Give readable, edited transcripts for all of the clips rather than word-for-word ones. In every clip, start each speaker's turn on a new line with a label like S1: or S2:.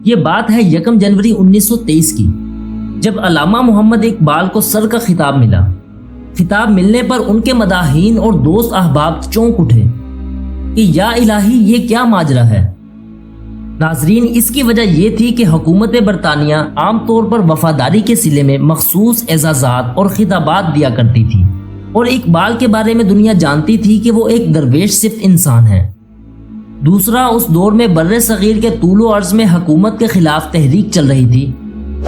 S1: یہ بات ہے 1 جنوری 1923 کی، جب علامہ محمد اقبال کو سر کا خطاب ملا۔ خطاب ملنے پر ان کے مداحین اور دوست احباب چونک اٹھے کہ یا الہی یہ کیا ماجرا ہے۔ ناظرین، اس کی وجہ یہ تھی کہ حکومت برطانیہ عام طور پر وفاداری کے صلے میں مخصوص اعزازات اور خطابات دیا کرتی تھی، اور اقبال کے بارے میں دنیا جانتی تھی کہ وہ ایک درویش صفت انسان ہے۔ دوسرا، اس دور میں بر صغیر کے طول و عرض میں حکومت کے خلاف تحریک چل رہی تھی،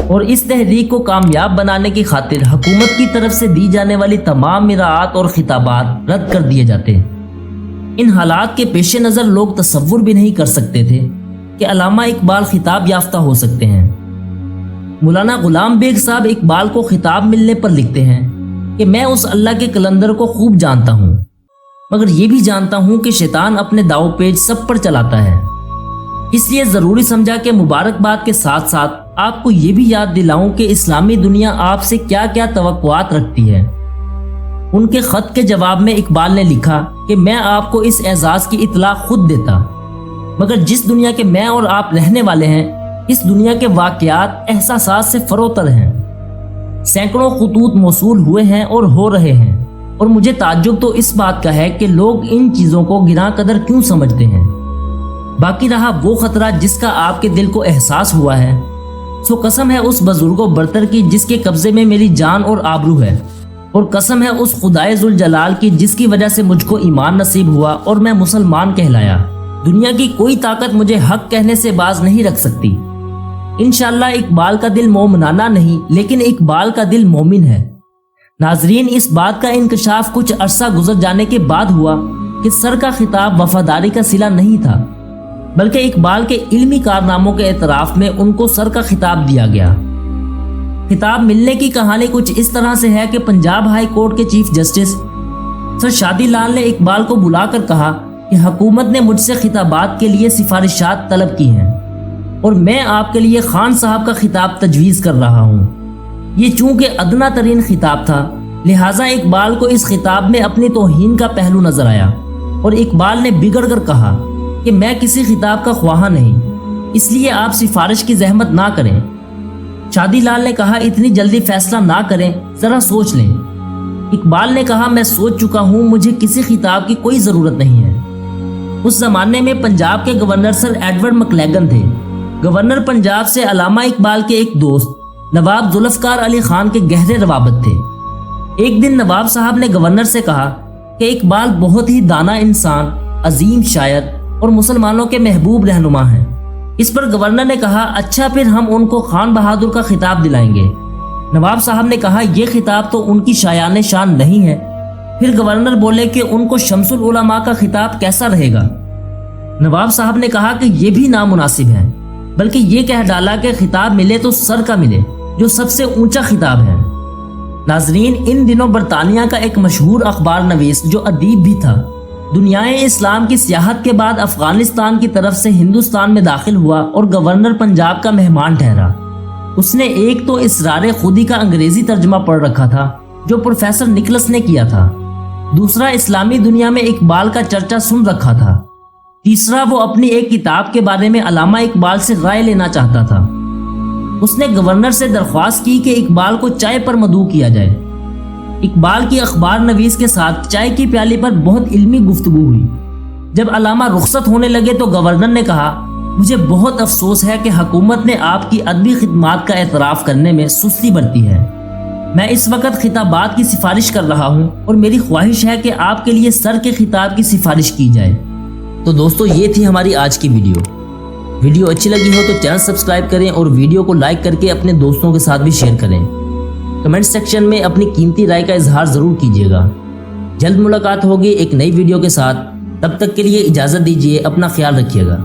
S1: اور اس تحریک کو کامیاب بنانے کی خاطر حکومت کی طرف سے دی جانے والی تمام مراعات اور خطابات رد کر دیے جاتے۔ ان حالات کے پیش نظر لوگ تصور بھی نہیں کر سکتے تھے کہ علامہ اقبال خطاب یافتہ ہو سکتے ہیں۔ مولانا غلام بیگ صاحب اقبال کو خطاب ملنے پر لکھتے ہیں کہ میں اس اللہ کے کلندر کو خوب جانتا ہوں، مگر یہ بھی جانتا ہوں کہ شیطان اپنے داؤ پیچ سب پر چلاتا ہے، اس لیے ضروری سمجھا کہ مبارکباد کے ساتھ ساتھ آپ کو یہ بھی یاد دلاؤں کہ اسلامی دنیا آپ سے کیا کیا توقعات رکھتی ہے۔ ان کے خط کے جواب میں اقبال نے لکھا کہ میں آپ کو اس اعزاز کی اطلاع خود دیتا، مگر جس دنیا کے میں اور آپ رہنے والے ہیں، اس دنیا کے واقعات احساسات سے فروتر ہیں۔ سینکڑوں خطوط موصول ہوئے ہیں اور ہو رہے ہیں، اور مجھے تعجب تو اس بات کا ہے کہ لوگ ان چیزوں کو گراں قدر کیوں سمجھتے ہیں۔ باقی رہا وہ خطرہ جس کا آپ کے دل کو احساس ہوا ہے، سو قسم ہے اس بزرگ و برتر کی جس کے قبضے میں میری جان اور آبرو ہے، اور قسم ہے اس خدائے ذوالجلال کی جس کی وجہ سے مجھ کو ایمان نصیب ہوا اور میں مسلمان کہلایا۔ دنیا کی کوئی طاقت مجھے حق کہنے سے باز نہیں رکھ سکتی۔ انشاءاللہ اقبال کا دل مومنانہ نہیں، لیکن اقبال کا دل مومن ہے۔ ناظرین، اس بات کا انکشاف کچھ عرصہ گزر جانے کے بعد ہوا کہ سر کا خطاب وفاداری کا صلہ نہیں تھا، بلکہ اقبال کے علمی کارناموں کے اعتراف میں ان کو سر کا خطاب دیا گیا۔ خطاب ملنے کی کہانی کچھ اس طرح سے ہے کہ پنجاب ہائی کورٹ کے چیف جسٹس سر شادی لال نے اقبال کو بلا کر کہا کہ حکومت نے مجھ سے خطابات کے لیے سفارشات طلب کی ہیں، اور میں آپ کے لیے خان صاحب کا خطاب تجویز کر رہا ہوں۔ یہ چونکہ ادنا ترین خطاب تھا، لہٰذا اقبال کو اس خطاب میں اپنی توہین کا پہلو نظر آیا، اور اقبال نے بگڑ کر کہا کہ میں کسی خطاب کا خواہاں نہیں، اس لیے آپ سفارش کی زحمت نہ کریں۔ شادی لال نے کہا اتنی جلدی فیصلہ نہ کریں، ذرا سوچ لیں۔ اقبال نے کہا میں سوچ چکا ہوں، مجھے کسی خطاب کی کوئی ضرورت نہیں ہے۔ اس زمانے میں پنجاب کے گورنر سر ایڈورڈ مکلیگن تھے۔ گورنر پنجاب سے علامہ اقبال کے ایک دوست نواب ذوالفقار علی خان کے گہرے روابط تھے۔ ایک دن نواب صاحب نے گورنر سے کہا کہ اقبال بہت ہی دانا انسان، عظیم شاعر اور مسلمانوں کے محبوب رہنما ہیں۔ اس پر گورنر نے کہا اچھا، پھر ہم ان کو خان بہادر کا خطاب دلائیں گے۔ نواب صاحب نے کہا یہ خطاب تو ان کی شایان شان نہیں ہے۔ پھر گورنر بولے کہ ان کو شمس العلماء کا خطاب کیسا رہے گا؟ نواب صاحب نے کہا کہ یہ بھی نامناسب ہے، بلکہ یہ کہہ ڈالا کہ خطاب ملے تو سر کا ملے، جو سب سے اونچا خطاب ہے۔ ناظرین، ان دنوں برطانیہ کا ایک مشہور اخبار نویس جو ادیب بھی تھا، دنیائے اسلام کی سیاحت کے بعد افغانستان کی طرف سے ہندوستان میں داخل ہوا اور گورنر پنجاب کا مہمان ٹھہرا۔ اس نے ایک تو اسرار خودی کا انگریزی ترجمہ پڑھ رکھا تھا جو پروفیسر نکلس نے کیا تھا، دوسرا اسلامی دنیا میں اقبال کا چرچا سن رکھا تھا، تیسرا وہ اپنی ایک کتاب کے بارے میں علامہ اقبال سے رائے لینا چاہتا تھا۔ اس نے گورنر سے درخواست کی کہ اقبال کو چائے پر مدعو کیا جائے۔ اقبال کی اخبار نویس کے ساتھ چائے کی پیالی پر بہت علمی گفتگو ہوئی۔ جب علامہ رخصت ہونے لگے تو گورنر نے کہا مجھے بہت افسوس ہے کہ حکومت نے آپ کی ادبی خدمات کا اعتراف کرنے میں سستی برتی ہے۔ میں اس وقت خطابات کی سفارش کر رہا ہوں اور میری خواہش ہے کہ آپ کے لیے سر کے خطاب کی سفارش کی جائے۔ تو دوستو، یہ تھی ہماری آج کی ویڈیو اچھی لگی ہو تو چینل سبسکرائب کریں اور ویڈیو کو لائک کر کے اپنے دوستوں کے ساتھ بھی شیئر کریں۔ کمنٹ سیکشن میں اپنی قیمتی رائے کا اظہار ضرور کیجیے گا۔ جلد ملاقات ہوگی ایک نئی ویڈیو کے ساتھ، تب تک کے لیے اجازت دیجیے، اپنا خیال رکھیے گا۔